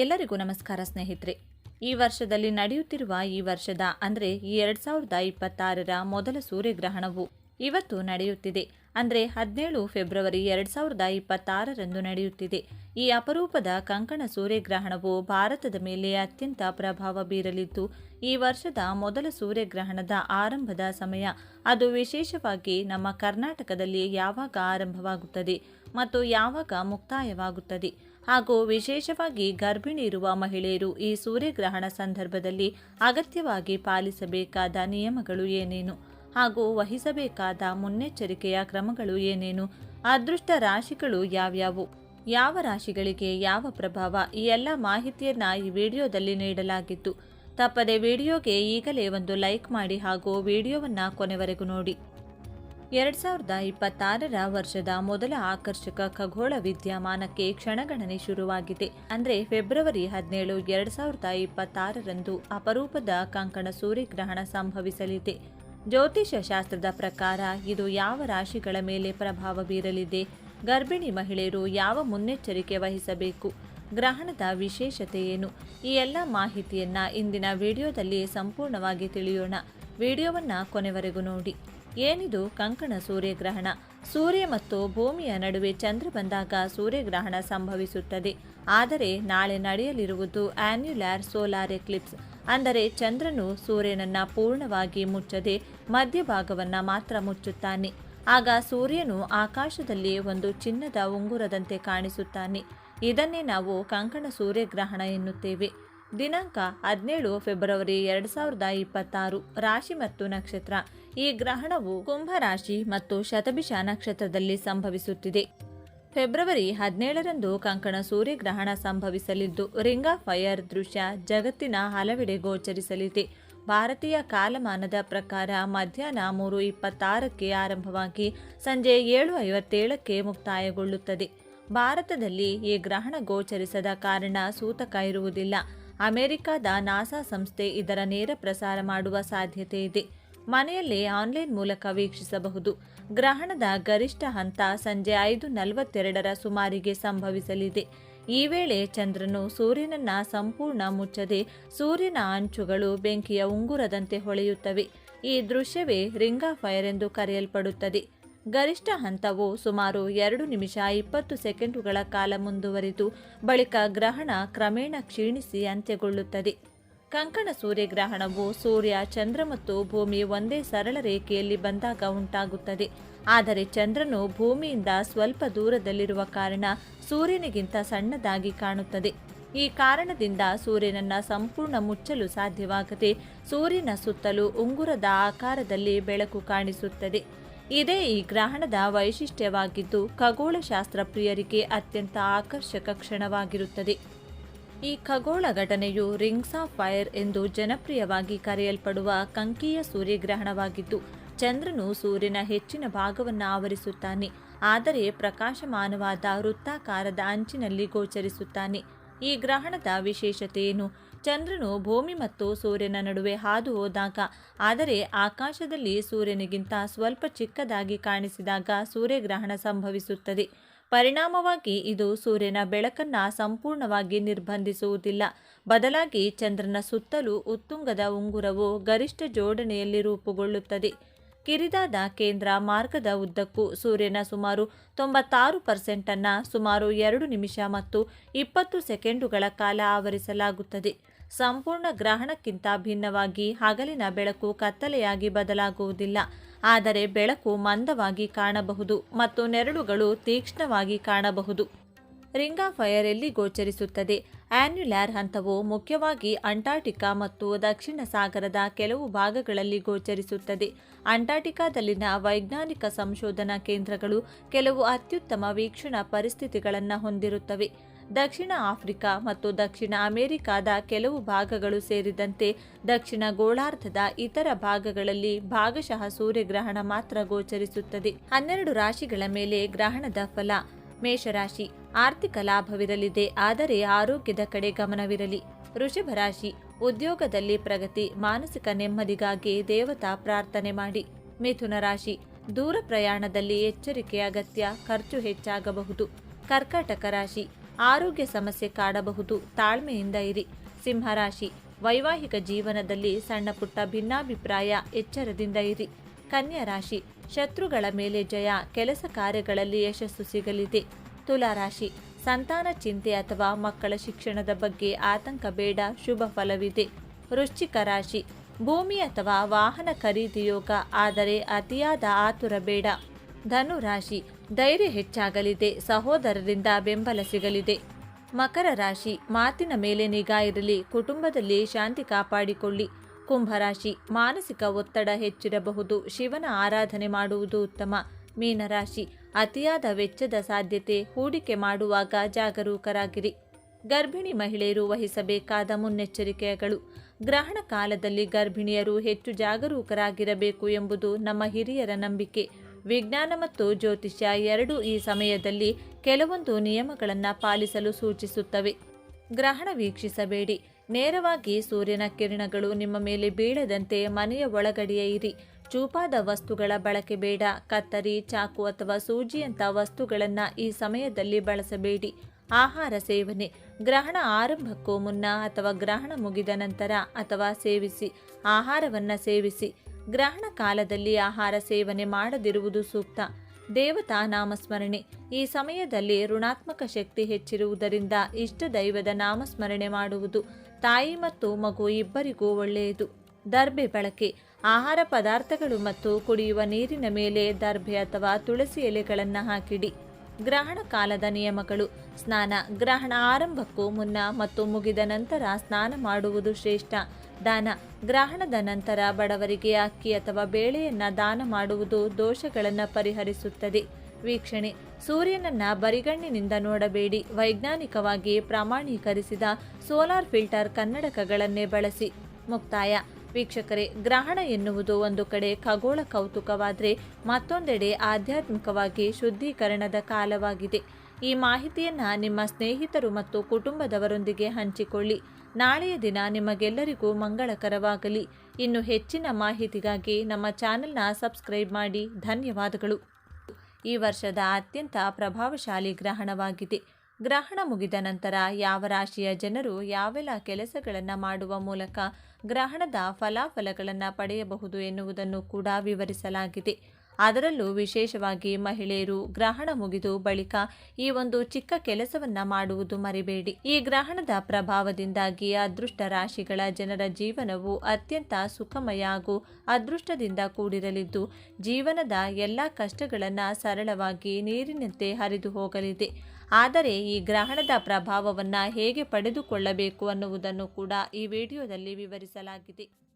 ಎಲ್ಲರಿಗೂ ನಮಸ್ಕಾರ ಸ್ನೇಹಿತರೆ. ಈ ವರ್ಷದಲ್ಲಿ ನಡೆಯುತ್ತಿರುವ ಈ ವರ್ಷದ ಅಂದರೆ 2026ರ ಮೊದಲ ಸೂರ್ಯಗ್ರಹಣವು ಇವತ್ತು ನಡೆಯುತ್ತಿದೆ. ಅಂದರೆ 17 ಫೆಬ್ರವರಿ 2026ರಂದು ನಡೆಯುತ್ತಿದೆ. ಈ ಅಪರೂಪದ ಕಂಕಣ ಸೂರ್ಯಗ್ರಹಣವು ಭಾರತದ ಮೇಲೆ ಅತ್ಯಂತ ಪ್ರಭಾವ ಬೀರಲಿದ್ದು, ಈ ವರ್ಷದ ಮೊದಲ ಸೂರ್ಯಗ್ರಹಣದ ಆರಂಭದ ಸಮಯ ಅದು ವಿಶೇಷವಾಗಿ ನಮ್ಮ ಕರ್ನಾಟಕದಲ್ಲಿ ಯಾವಾಗ ಆರಂಭವಾಗುತ್ತದೆ ಮತ್ತು ಯಾವಾಗ ಮುಕ್ತಾಯವಾಗುತ್ತದೆ ಹಾಗೂ ವಿಶೇಷವಾಗಿ ಗರ್ಭಿಣಿ ಇರುವ ಮಹಿಳೆಯರು ಈ ಸೂರ್ಯಗ್ರಹಣ ಸಂದರ್ಭದಲ್ಲಿ ಅಗತ್ಯವಾಗಿ ಪಾಲಿಸಬೇಕಾದ ನಿಯಮಗಳು ಏನೇನು ಹಾಗೂ ವಹಿಸಬೇಕಾದ ಮುನ್ನೆಚ್ಚರಿಕೆಯ ಕ್ರಮಗಳು ಏನೇನು, ಅದೃಷ್ಟ ರಾಶಿಗಳು ಯಾವ್ಯಾವು, ಯಾವ ರಾಶಿಗಳಿಗೆ ಯಾವ ಪ್ರಭಾವ, ಈ ಎಲ್ಲ ಮಾಹಿತಿಯನ್ನ ಈ ವಿಡಿಯೋದಲ್ಲಿ ನೀಡಲಾಗಿದ್ದು, ತಪ್ಪದೆ ವಿಡಿಯೋಗೆ ಈಗಲೇ ಒಂದು ಲೈಕ್ ಮಾಡಿ ಹಾಗೂ ವಿಡಿಯೋವನ್ನ ಕೊನೆವರೆಗೂ ನೋಡಿ. 2026ರ ವರ್ಷದ ಮೊದಲ ಆಕರ್ಷಕ ಖಗೋಳ ವಿದ್ಯಮಾನಕ್ಕೆ ಕ್ಷಣಗಣನೆ ಶುರುವಾಗಿದೆ. ಅಂದರೆ ಫೆಬ್ರವರಿ 17, 2026ರಂದು ಅಪರೂಪದ ಕಂಕಣ ಸೂರ್ಯಗ್ರಹಣ ಸಂಭವಿಸಲಿದೆ. ಜ್ಯೋತಿಷ್ಯ ಶಾಸ್ತ್ರದ ಪ್ರಕಾರ ಇದು ಯಾವ ರಾಶಿಗಳ ಮೇಲೆ ಪ್ರಭಾವ ಬೀರಲಿದೆ, ಗರ್ಭಿಣಿ ಮಹಿಳೆಯರು ಯಾವ ಮುನ್ನೆಚ್ಚರಿಕೆ ವಹಿಸಬೇಕು, ಗ್ರಹಣದ ವಿಶೇಷತೆ ಏನು, ಈ ಎಲ್ಲ ಮಾಹಿತಿಯನ್ನ ಇಂದಿನ ವಿಡಿಯೋದಲ್ಲಿ ಸಂಪೂರ್ಣವಾಗಿ ತಿಳಿಯೋಣ. ವಿಡಿಯೋವನ್ನ ಕೊನೆವರೆಗೂ ನೋಡಿ. ಏನಿದು ಕಂಕಣ ಸೂರ್ಯಗ್ರಹಣ? ಸೂರ್ಯ ಮತ್ತು ಭೂಮಿಯ ನಡುವೆ ಚಂದ್ರ ಬಂದಾಗ ಸೂರ್ಯಗ್ರಹಣ ಸಂಭವಿಸುತ್ತದೆ. ಆದರೆ ನಾಳೆ ನಡೆಯಲಿರುವುದು ಆನ್ಯುಲಾರ್ ಸೋಲಾರ್ ಎಕ್ಲಿಪ್ಸ್, ಅಂದರೆ ಚಂದ್ರನು ಸೂರ್ಯನನ್ನ ಪೂರ್ಣವಾಗಿ ಮುಚ್ಚದೆ ಮಧ್ಯಭಾಗವನ್ನ ಮಾತ್ರ ಮುಚ್ಚುತ್ತಾನೆ. ಆಗ ಸೂರ್ಯನು ಆಕಾಶದಲ್ಲಿ ಒಂದು ಚಿನ್ನದ ಉಂಗುರದಂತೆ ಕಾಣಿಸುತ್ತಾನೆ. ಇದನ್ನೇ ನಾವು ಕಂಕಣ ಸೂರ್ಯಗ್ರಹಣ ಎನ್ನುತ್ತೇವೆ. ದಿನಾಂಕ 17 ಫೆಬ್ರವರಿ 2026. ರಾಶಿ ಮತ್ತು ನಕ್ಷತ್ರ. ಈ ಗ್ರಹಣವು ಕುಂಭ ರಾಶಿ ಮತ್ತು ಶತಭಿಷ ನಕ್ಷತ್ರದಲ್ಲಿ ಸಂಭವಿಸುತ್ತಿದೆ. ಫೆಬ್ರವರಿ 17ರಂದು ಕಂಕಣ ಸೂರ್ಯಗ್ರಹಣ ಸಂಭವಿಸಲಿದ್ದು, ರಿಂಗ್ ಆಫ್ ಫೈರ್ ದೃಶ್ಯ ಜಗತ್ತಿನ ಹಲವೆಡೆ ಗೋಚರಿಸಲಿದೆ. ಭಾರತೀಯ ಕಾಲಮಾನದ ಪ್ರಕಾರ ಮಧ್ಯಾಹ್ನ 3:26ಕ್ಕೆ ಆರಂಭವಾಗಿ ಸಂಜೆ 7:57ಕ್ಕೆ ಮುಕ್ತಾಯಗೊಳ್ಳುತ್ತದೆ. ಭಾರತದಲ್ಲಿ ಈ ಗ್ರಹಣ ಗೋಚರಿಸದ ಕಾರಣ ಸೂತಕ ಇರುವುದಿಲ್ಲ. ಅಮೆರಿಕದ ನಾಸಾ ಸಂಸ್ಥೆ ಇದರ ನೇರ ಪ್ರಸಾರ ಮಾಡುವ ಸಾಧ್ಯತೆ ಇದೆ. ಮನೆಯಲ್ಲೇ ಆನ್ಲೈನ್ ಮೂಲಕ ವೀಕ್ಷಿಸಬಹುದು. ಗ್ರಹಣದ ಗರಿಷ್ಠ ಹಂತ ಸಂಜೆ 5:42ರ ಸುಮಾರಿಗೆ ಸಂಭವಿಸಲಿದೆ. ಈ ವೇಳೆ ಚಂದ್ರನು ಸೂರ್ಯನನ್ನ ಸಂಪೂರ್ಣ ಮುಚ್ಚದೆ ಸೂರ್ಯನ ಅಂಚುಗಳು ಬೆಂಕಿಯ ಉಂಗುರದಂತೆ ಹೊಳೆಯುತ್ತವೆ. ಈ ದೃಶ್ಯವೇ ರಿಂಗ್ ಆಫ್ ಫೈರ್ ಎಂದು ಕರೆಯಲ್ಪಡುತ್ತದೆ. ಗರಿಷ್ಠ ಹಂತವು ಸುಮಾರು 2 ನಿಮಿಷ 20 ಸೆಕೆಂಡುಗಳ ಕಾಲ ಮುಂದುವರಿದು ಬಳಿಕ ಗ್ರಹಣ ಕ್ರಮೇಣ ಕ್ಷೀಣಿಸಿ ಅಂತ್ಯಗೊಳ್ಳುತ್ತದೆ. ಕಂಕಣ ಸೂರ್ಯಗ್ರಹಣವು ಸೂರ್ಯ, ಚಂದ್ರ ಮತ್ತು ಭೂಮಿ ಒಂದೇ ಸರಳ ರೇಖೆಯಲ್ಲಿ ಬಂದಾಗ ಉಂಟಾಗುತ್ತದೆ. ಆದರೆ ಚಂದ್ರನು ಭೂಮಿಯಿಂದ ಸ್ವಲ್ಪ ದೂರದಲ್ಲಿರುವ ಕಾರಣ ಸೂರ್ಯನಿಗಿಂತ ಸಣ್ಣದಾಗಿ ಕಾಣುತ್ತದೆ. ಈ ಕಾರಣದಿಂದ ಸೂರ್ಯನನ್ನ ಸಂಪೂರ್ಣ ಮುಚ್ಚಲು ಸಾಧ್ಯವಾಗದೆ ಸೂರ್ಯನ ಸುತ್ತಲೂ ಉಂಗುರದ ಆಕಾರದಲ್ಲಿ ಬೆಳಕು ಕಾಣಿಸುತ್ತದೆ. ಇದೇ ಈ ಗ್ರಹಣದ ವೈಶಿಷ್ಟ್ಯವಾಗಿದ್ದು, ಖಗೋಳಶಾಸ್ತ್ರ ಪ್ರಿಯರಿಗೆ ಅತ್ಯಂತ ಆಕರ್ಷಕ ಕ್ಷಣವಾಗಿರುತ್ತದೆ. ಈ ಖಗೋಳ ಘಟನೆಯು ರಿಂಗ್ಸ್ ಆಫ್ ಫೈರ್ ಎಂದು ಜನಪ್ರಿಯವಾಗಿ ಕರೆಯಲ್ಪಡುವ ಕಂಕೀಯ ಸೂರ್ಯಗ್ರಹಣವಾಗಿದ್ದು, ಚಂದ್ರನು ಸೂರ್ಯನ ಹೆಚ್ಚಿನ ಭಾಗವನ್ನು ಆವರಿಸುತ್ತಾನೆ, ಆದರೆ ಪ್ರಕಾಶಮಾನವಾದ ವೃತ್ತಾಕಾರದ ಅಂಚಿನಲ್ಲಿ ಗೋಚರಿಸುತ್ತಾನೆ. ಈ ಗ್ರಹಣದ ವಿಶೇಷತೆ ಏನು? ಚಂದ್ರನು ಭೂಮಿ ಮತ್ತು ಸೂರ್ಯನ ನಡುವೆ ಹಾದು ಹೋದಾಗ, ಆದರೆ ಆಕಾಶದಲ್ಲಿ ಸೂರ್ಯನಿಗಿಂತ ಸ್ವಲ್ಪ ಚಿಕ್ಕದಾಗಿ ಕಾಣಿಸಿದಾಗ ಸೂರ್ಯಗ್ರಹಣ ಸಂಭವಿಸುತ್ತದೆ. ಪರಿಣಾಮವಾಗಿ ಇದು ಸೂರ್ಯನ ಬೆಳಕನ್ನು ಸಂಪೂರ್ಣವಾಗಿ ನಿರ್ಬಂಧಿಸುವುದಿಲ್ಲ. ಬದಲಾಗಿ ಚಂದ್ರನ ಸುತ್ತಲೂ ಉತ್ತುಂಗದ ಉಂಗುರವು ಗರಿಷ್ಠ ಜೋಡಣೆಯಲ್ಲಿ ರೂಪುಗೊಳ್ಳುತ್ತದೆ. ಕಿರಿದಾದ ಕೇಂದ್ರ ಮಾರ್ಗದ ಉದ್ದಕ್ಕೂ ಸೂರ್ಯನ ಸುಮಾರು 96% ಅನ್ನು ಸುಮಾರು 2 ನಿಮಿಷ ಮತ್ತು 20 ಸೆಕೆಂಡುಗಳ ಕಾಲ ಆವರಿಸಲಾಗುತ್ತದೆ. ಸಂಪೂರ್ಣ ಗ್ರಹಣಕ್ಕಿಂತ ಭಿನ್ನವಾಗಿ ಹಗಲಿನ ಬೆಳಕು ಕತ್ತಲೆಯಾಗಿ ಬದಲಾಗುವುದಿಲ್ಲ, ಆದರೆ ಬೆಳಕು ಮಂದವಾಗಿ ಕಾಣಬಹುದು ಮತ್ತು ನೆರಳುಗಳು ತೀಕ್ಷ್ಣವಾಗಿ ಕಾಣಬಹುದು. ರಿಂಗ್ ಆಫ್ ಫೈರ್ ಎಲ್ಲಿ ಗೋಚರಿಸುತ್ತದೆ? ಆನ್ಯುಲಾರ್ ಹಂತವು ಮುಖ್ಯವಾಗಿ ಅಂಟಾರ್ಟಿಕಾ ಮತ್ತು ದಕ್ಷಿಣ ಸಾಗರದ ಕೆಲವು ಭಾಗಗಳಲ್ಲಿ ಗೋಚರಿಸುತ್ತದೆ. ಅಂಟಾರ್ಟಿಕಾದಲ್ಲಿನ ವೈಜ್ಞಾನಿಕ ಸಂಶೋಧನಾ ಕೇಂದ್ರಗಳು ಕೆಲವು ಅತ್ಯುತ್ತಮ ವೀಕ್ಷಣಾ ಪರಿಸ್ಥಿತಿಗಳನ್ನು ಹೊಂದಿರುತ್ತವೆ. ದಕ್ಷಿಣ ಆಫ್ರಿಕಾ ಮತ್ತು ದಕ್ಷಿಣ ಅಮೆರಿಕಾದ ಕೆಲವು ಭಾಗಗಳು ಸೇರಿದಂತೆ ದಕ್ಷಿಣ ಗೋಳಾರ್ಧದ ಇತರ ಭಾಗಗಳಲ್ಲಿ ಭಾಗಶಃ ಸೂರ್ಯಗ್ರಹಣ ಮಾತ್ರ ಗೋಚರಿಸುತ್ತದೆ. 12 ರಾಶಿಗಳ ಮೇಲೆ ಗ್ರಹಣದ ಫಲ. ಮೇಷರಾಶಿ. ಆರ್ಥಿಕ ಲಾಭವಿರಲಿದೆ, ಆದರೆ ಆರೋಗ್ಯದ ಕಡೆ ಗಮನವಿರಲಿ. ವೃಷಭ ರಾಶಿ. ಉದ್ಯೋಗದಲ್ಲಿ ಪ್ರಗತಿ, ಮಾನಸಿಕ ನೆಮ್ಮದಿಗಾಗಿ ದೇವತಾ ಪ್ರಾರ್ಥನೆ ಮಾಡಿ. ಮಿಥುನ ರಾಶಿ. ದೂರ ಪ್ರಯಾಣದಲ್ಲಿ ಎಚ್ಚರಿಕೆ ಅಗತ್ಯ, ಖರ್ಚು ಹೆಚ್ಚಾಗಬಹುದು. ಕರ್ಕಾಟಕ ರಾಶಿ. ಆರೋಗ್ಯ ಸಮಸ್ಯೆ ಕಾಡಬಹುದು, ತಾಳ್ಮೆಯಿಂದ ಇರಿ. ಸಿಂಹರಾಶಿ, ವೈವಾಹಿಕ ಜೀವನದಲ್ಲಿ ಸಣ್ಣ ಪುಟ್ಟ ಭಿನ್ನಾಭಿಪ್ರಾಯ, ಎಚ್ಚರದಿಂದ ಇರಿ. ಕನ್ಯಾ ರಾಶಿ, ಶತ್ರುಗಳ ಮೇಲೆ ಜಯ, ಕೆಲಸ ಕಾರ್ಯಗಳಲ್ಲಿ ಯಶಸ್ಸು ಸಿಗಲಿದೆ. ತುಲಾ ರಾಶಿ, ಸಂತಾನ ಚಿಂತೆ ಅಥವಾ ಮಕ್ಕಳ ಶಿಕ್ಷಣದ ಬಗ್ಗೆ ಆತಂಕ ಬೇಡ, ಶುಭ ಫಲವಿದೆ. ವೃಶ್ಚಿಕ ರಾಶಿ, ಭೂಮಿ ಅಥವಾ ವಾಹನ ಖರೀದಿ ಯೋಗ, ಆದರೆ ಅತಿಯಾದ ಆತುರ ಬೇಡ. ಧನು ರಾಶಿ, ಧೈರ್ಯ ಹೆಚ್ಚಾಗಲಿದೆ, ಸಹೋದರರಿಂದ ಬೆಂಬಲ ಸಿಗಲಿದೆ. ಮಕರ ರಾಶಿ, ಮಾತಿನ ಮೇಲೆ ನಿಗಾ ಇರಲಿ, ಕುಟುಂಬದಲ್ಲಿ ಶಾಂತಿ ಕಾಪಾಡಿಕೊಳ್ಳಿ. ಕುಂಭರಾಶಿ, ಮಾನಸಿಕ ಒತ್ತಡ ಹೆಚ್ಚಿರಬಹುದು, ಶಿವನ ಆರಾಧನೆ ಮಾಡುವುದು ಉತ್ತಮ. ಮೀನರಾಶಿ, ಅತಿಯಾದ ವೆಚ್ಚದ ಸಾಧ್ಯತೆ, ಹೂಡಿಕೆ ಮಾಡುವಾಗ ಜಾಗರೂಕರಾಗಿರಿ. ಗರ್ಭಿಣಿ ಮಹಿಳೆಯರು ವಹಿಸಬೇಕಾದ ಮುನ್ನೆಚ್ಚರಿಕೆಗಳು. ಗ್ರಹಣ ಕಾಲದಲ್ಲಿ ಗರ್ಭಿಣಿಯರು ಹೆಚ್ಚು ಜಾಗರೂಕರಾಗಿರಬೇಕು ಎಂಬುದು ನಮ್ಮ ಹಿರಿಯರ ನಂಬಿಕೆ. ವಿಜ್ಞಾನ ಮತ್ತು ಜ್ಯೋತಿಷ್ಯ ಎರಡೂ ಈ ಸಮಯದಲ್ಲಿ ಕೆಲವೊಂದು ನಿಯಮಗಳನ್ನು ಪಾಲಿಸಲು ಸೂಚಿಸುತ್ತವೆ. ಗ್ರಹಣ ವೀಕ್ಷಿಸಬೇಡಿ. ನೇರವಾಗಿ ಸೂರ್ಯನ ಕಿರಣಗಳು ನಿಮ್ಮ ಮೇಲೆ ಬೀಳದಂತೆ ಮನೆಯ ಒಳಗಡೆಯೇ ಇರಿ. ಚೂಪಾದ ವಸ್ತುಗಳ ಬಳಕೆ ಬೇಡ. ಕತ್ತರಿ, ಚಾಕು ಅಥವಾ ಸೂಜಿಯಂಥ ವಸ್ತುಗಳನ್ನು ಈ ಸಮಯದಲ್ಲಿ ಬಳಸಬೇಡಿ. ಆಹಾರ ಸೇವನೆ. ಗ್ರಹಣ ಆರಂಭಕ್ಕೂ ಮುನ್ನ ಅಥವಾ ಗ್ರಹಣ ಮುಗಿದ ನಂತರ ಅಥವಾ ಸೇವಿಸಿ. ಆಹಾರವನ್ನು ಸೇವಿಸಿ. ಗ್ರಹಣ ಕಾಲದಲ್ಲಿ ಆಹಾರ ಸೇವನೆ ಮಾಡದಿರುವುದು ಸೂಕ್ತ. ದೇವತಾ ನಾಮಸ್ಮರಣೆ. ಈ ಸಮಯದಲ್ಲಿ ಋಣಾತ್ಮಕ ಶಕ್ತಿ ಹೆಚ್ಚಿರುವುದರಿಂದ ಇಷ್ಟ ದೈವದ ನಾಮಸ್ಮರಣೆ ಮಾಡುವುದು ತಾಯಿ ಮತ್ತು ಮಗು ಇಬ್ಬರಿಗೂ ಒಳ್ಳೆಯದು. ದರ್ಬೆ ಬಳಕೆ. ಆಹಾರ ಪದಾರ್ಥಗಳು ಮತ್ತು ಕುಡಿಯುವ ನೀರಿನ ಮೇಲೆ ದರ್ಬೆ ಅಥವಾ ತುಳಸಿ ಎಲೆಗಳನ್ನು ಹಾಕಿಡಿ. ಗ್ರಹಣ ಕಾಲದ ನಿಯಮಗಳು. ಸ್ನಾನ. ಗ್ರಹಣ ಆರಂಭಕ್ಕೂ ಮುನ್ನ ಮತ್ತು ಮುಗಿದ ನಂತರ ಸ್ನಾನ ಮಾಡುವುದು ಶ್ರೇಷ್ಠ. ದಾನ. ಗ್ರಹಣದ ನಂತರ ಬಡವರಿಗೆ ಅಕ್ಕಿ ಅಥವಾ ಬೇಳೆಯನ್ನು ದಾನ ಮಾಡುವುದು ದೋಷಗಳನ್ನು ಪರಿಹರಿಸುತ್ತದೆ. ವೀಕ್ಷಣೆ. ಸೂರ್ಯನನ್ನ ಬರಿಗಣ್ಣಿನಿಂದ ನೋಡಬೇಡಿ. ವೈಜ್ಞಾನಿಕವಾಗಿ ಪ್ರಮಾಣೀಕರಿಸಿದ ಸೋಲಾರ್ ಫಿಲ್ಟರ್ ಕನ್ನಡಕಗಳನ್ನೇ ಬಳಸಿ. ಮುಕ್ತಾಯ. ವೀಕ್ಷಕರೇ, ಗ್ರಹಣ ಎನ್ನುವುದು ಒಂದು ಕಡೆ ಖಗೋಳ ಕೌತುಕವಾದರೆ ಮತ್ತೊಂದೆಡೆ ಆಧ್ಯಾತ್ಮಿಕವಾಗಿ ಶುದ್ಧೀಕರಣದ ಕಾಲವಾಗಿದೆ. ಈ ಮಾಹಿತಿಯನ್ನು ನಿಮ್ಮ ಸ್ನೇಹಿತರು ಮತ್ತು ಕುಟುಂಬದವರೊಂದಿಗೆ ಹಂಚಿಕೊಳ್ಳಿ. ನಾಳೆಯ ದಿನ ನಿಮಗೆಲ್ಲರಿಗೂ ಮಂಗಳಕರವಾಗಲಿ. ಇನ್ನು ಹೆಚ್ಚಿನ ಮಾಹಿತಿಗಾಗಿ ನಮ್ಮ ಚಾನೆಲ್ನ ಸಬ್ಸ್ಕ್ರೈಬ್ ಮಾಡಿ. ಧನ್ಯವಾದಗಳು. ಈ ವರ್ಷದ ಅತ್ಯಂತ ಪ್ರಭಾವಶಾಲಿ ಗ್ರಹಣವಾಗಿದೆ. ಗ್ರಹಣ ಮುಗಿದ ನಂತರ ಯಾವ ರಾಶಿಯ ಜನರು ಯಾವೆಲ್ಲ ಕೆಲಸಗಳನ್ನು ಮಾಡುವ ಮೂಲಕ ಗ್ರಹಣದ ಫಲಾಫಲಗಳನ್ನು ಪಡೆಯಬಹುದು ಎನ್ನುವುದನ್ನು ಕೂಡ ವಿವರಿಸಲಾಗಿದೆ. ಅದರಲ್ಲೂ ವಿಶೇಷವಾಗಿ ಮಹಿಳೆಯರು ಗ್ರಹಣ ಮುಗಿದು ಬಳಿಕ ಈ ಒಂದು ಚಿಕ್ಕ ಕೆಲಸವನ್ನ ಮಾಡುವುದು ಮರಿಬೇಡಿ. ಈ ಗ್ರಹಣದ ಪ್ರಭಾವದಿಂದಾಗಿ ಅದೃಷ್ಟ ರಾಶಿಗಳ ಜನರ ಜೀವನವು ಅತ್ಯಂತ ಸುಖಮಯ ಹಾಗೂ ಅದೃಷ್ಟದಿಂದ ಕೂಡಿರಲಿದ್ದು, ಜೀವನದ ಎಲ್ಲ ಕಷ್ಟಗಳನ್ನು ಸರಳವಾಗಿ ನೀರಿನಂತೆ ಹರಿದು ಹೋಗಲಿದೆ. ಆದರೆ ಈ ಗ್ರಹಣದ ಪ್ರಭಾವವನ್ನು ಹೇಗೆ ಪಡೆದುಕೊಳ್ಳಬೇಕು ಅನ್ನುವುದನ್ನು ಕೂಡ ಈ ವಿಡಿಯೋದಲ್ಲಿ ವಿವರಿಸಲಾಗಿದೆ.